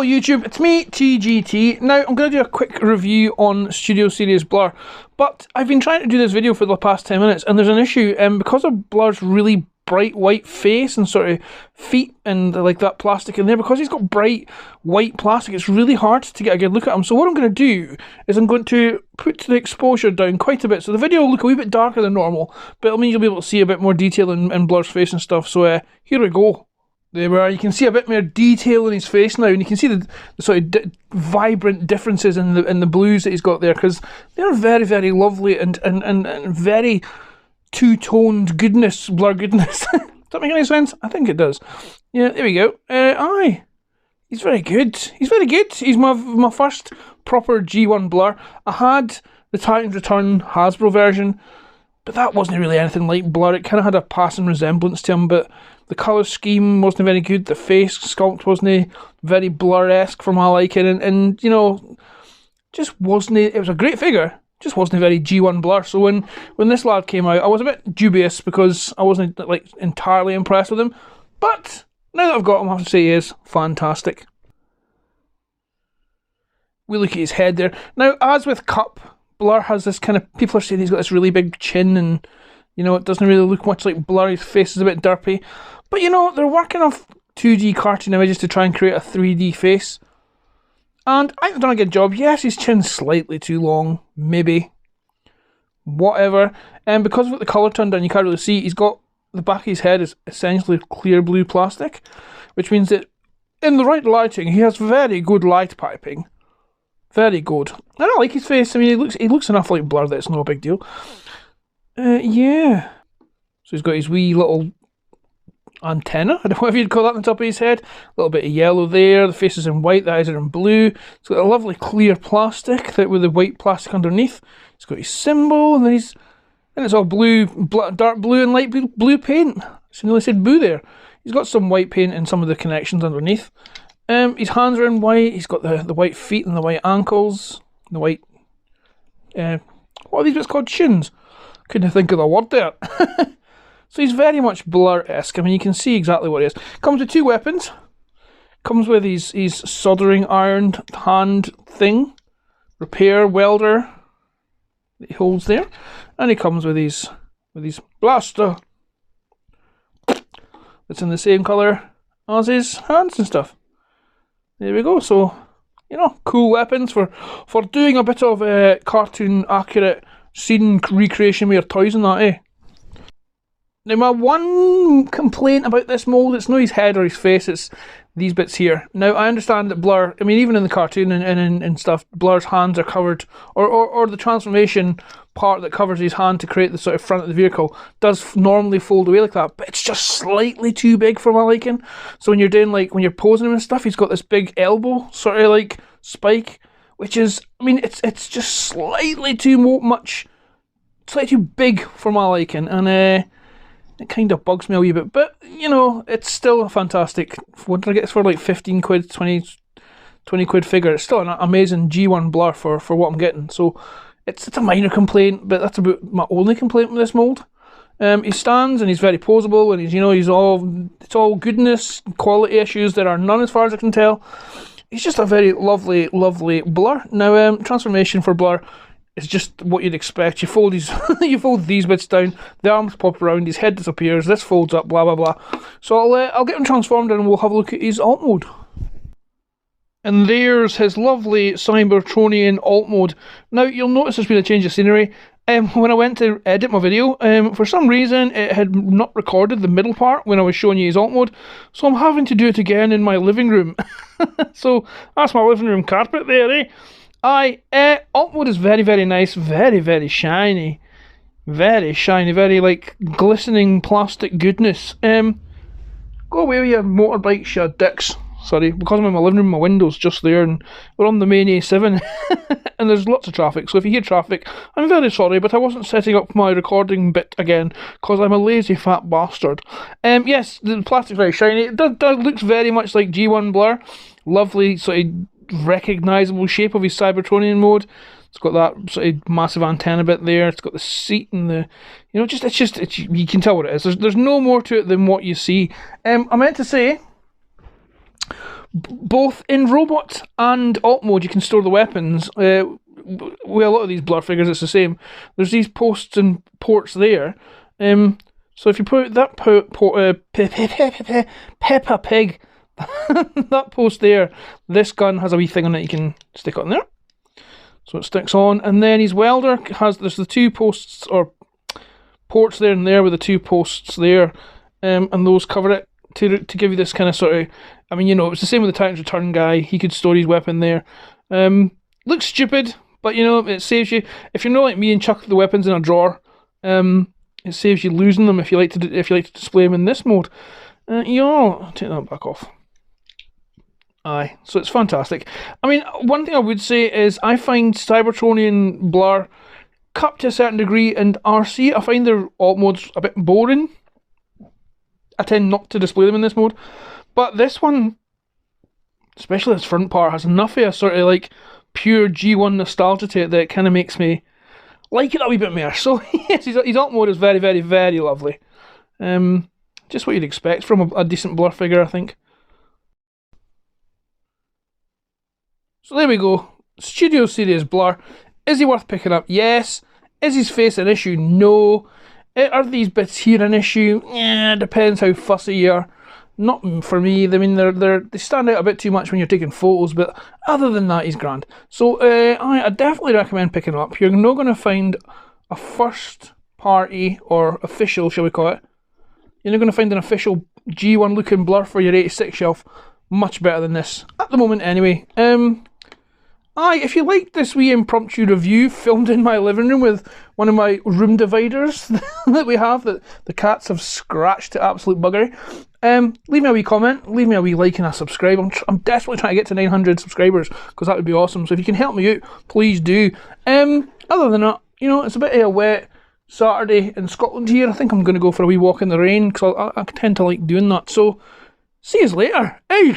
Hello YouTube, it's me, TGT. Now, I'm going to do a quick review on Studio Series Blurr, but I've been trying to do this video for the past 10 minutes, and there's an issue, because of Blurr's really bright white face and sort of feet and like that plastic in there, because he's got bright white plastic, it's really hard to get a good look at him. So what I'm going to do is I'm going to put the exposure down quite a bit, so the video will look a wee bit darker than normal, but it'll mean you'll be able to see a bit more detail in Blurr's face and stuff. So here we go. There we are. You can see a bit more detail in his face now, and you can see the sort of vibrant differences in the blues that he's got there, because they're very, very lovely and very two-toned goodness, Blurr goodness. Does that make any sense? I think it does. Yeah, there we go. Aye. He's very good. He's very good. He's my first proper G1 Blurr. I had the Titan's Return Hasbro version, but that wasn't really anything like Blurr. It kind of had a passing resemblance to him, but the colour scheme wasn't very good. The face sculpt wasn't very Blurr-esque for my liking, and you know, just wasn't. It was a great figure, just wasn't very G1 Blurr. So when this lad came out, I was a bit dubious because I wasn't like entirely impressed with him. But now that I've got him, I have to say he is fantastic. We look at his head there. Now, as with Cup, Blurr has this kind of, people are saying he's got this really big chin, and you know, it doesn't really look much like Blurr. His face is a bit derpy. But you know, they're working off 2D cartoon images to try and create a 3D face. And I think they've done a good job. Yes, his chin's slightly too long, maybe. Whatever. And because of the colour turned down, you can't really see. He's got, the back of his head is essentially clear blue plastic, which means that in the right lighting, he has very good light piping. Very good. I don't like his face. I mean, he looks enough like Blurr that it's no big deal. Yeah. So he's got his wee little antenna, I don't know if you'd call that, on the top of his head. A little bit of yellow there, the face is in white, the eyes are in blue. It's got a lovely clear plastic with the white plastic underneath. It's got his symbol, and then it's all blue, dark blue and light blue paint. So nearly said boo there. He's got some white paint in some of the connections underneath. His hands are in white, he's got the white feet and the white ankles, the white, what are these bits called? Shins? Couldn't think of the word there. So he's very much Blurr-esque. I mean, you can see exactly what he is. Comes with two weapons. Comes with his soldering iron hand thing. Repair welder that he holds there. And he comes with his blaster. That's in the same colour as his hands and stuff. There we go. So, you know, cool weapons for doing a bit of cartoon accurate scene recreation with your toys and that, eh? Now, my one complaint about this mould, it's not his head or his face, it's these bits here. Now, I understand that Blurr, I mean, even in the cartoon and stuff, Blurr's hands are covered, or the transformation part that covers his hand to create the sort of front of the vehicle does normally fold away like that, but it's just slightly too big for my liking. So when you're doing, like, when you're posing him and stuff, he's got this big elbow, sort of like spike, which is, I mean, it's just slightly too much, slightly too big for my liking, and it kind of bugs me a wee bit, but you know, it's still a fantastic. What did I get this for? Like 15 quid, 20 quid figure. It's still an amazing G1 Blurr for what I'm getting. So it's a minor complaint, but that's about my only complaint with this mould. He stands and he's very poseable, and he's, you know, it's all goodness, quality issues. There are none as far as I can tell. He's just a very lovely, lovely Blurr. Now, transformation for Blurr, it's just what you'd expect. You fold these, you fold these bits down, the arms pop around, his head disappears, this folds up, blah blah blah. So I'll get him transformed and we'll have a look at his alt mode. And there's his lovely Cybertronian alt mode. Now you'll notice there's been a change of scenery. When I went to edit my video, for some reason it had not recorded the middle part when I was showing you his alt mode, so I'm having to do it again in my living room. So that's my living room carpet there, eh? Alt mode is very, very nice, very, very shiny, very like glistening plastic goodness. Go away with your motorbikes, you dicks. Sorry, because I'm in my living room, my window's just there, and we're on the main A7, and there's lots of traffic, so if you hear traffic, I'm very sorry, but I wasn't setting up my recording bit again, because I'm a lazy fat bastard. Yes, the plastic's very shiny. It looks very much like G1 Blurr. Lovely, sort of recognisable shape of his Cybertronian mode. It's got that sort of massive antenna bit there. It's got the seat and the, you know, it's you can tell what it is. There's no more to it than what you see. I meant to say, both in robot and alt mode, you can store the weapons. With a lot of these Blurr figures, it's the same. There's these posts and ports there. So if you put that Peppa Pig, that post there, this gun has a wee thing on it you can stick on there. So it sticks on, and then his welder there's the two posts or ports there and there with the two posts there, and those cover it to give you this kind of sort of. I mean, it's the same with the Titans Return guy. He could store his weapon there. Looks stupid, but it saves you if you're not like me and chuck the weapons in a drawer. It saves you losing them if you like to display them in this mode. I'll take that back off. Aye, so it's fantastic. I mean, one thing I would say is I find Cybertronian Blurr, Cup to a certain degree, and RC, I find their alt modes a bit boring. I tend not to display them in this mode. But this one, especially this front part, has enough of a sort of like pure G1 nostalgia to it that it kind of makes me like it a wee bit more. So yes, his alt mode is very, very, very lovely. Just what you'd expect from a decent Blurr figure, I think. So there we go. Studio Series Blurr. Is he worth picking up? Yes. Is his face an issue? No. Are these bits here an issue? Yeah, depends how fussy you are. Not for me. I mean, they stand out a bit too much when you're taking photos, but other than that, he's grand. So I definitely recommend picking up. You're not going to find a first party or official, shall we call it. You're not going to find an official G1 looking Blurr for your 86 shelf much better than this at the moment, anyway. If you liked this wee impromptu review filmed in my living room with one of my room dividers that we have, that the cats have scratched to absolute buggery, leave me a wee comment, leave me a wee like and a subscribe. I'm desperately trying to get to 900 subscribers because that would be awesome. So if you can help me out, please do. Other than that, it's a bit of a wet Saturday in Scotland here. I think I'm going to go for a wee walk in the rain because I tend to like doing that. So see you later. Hey.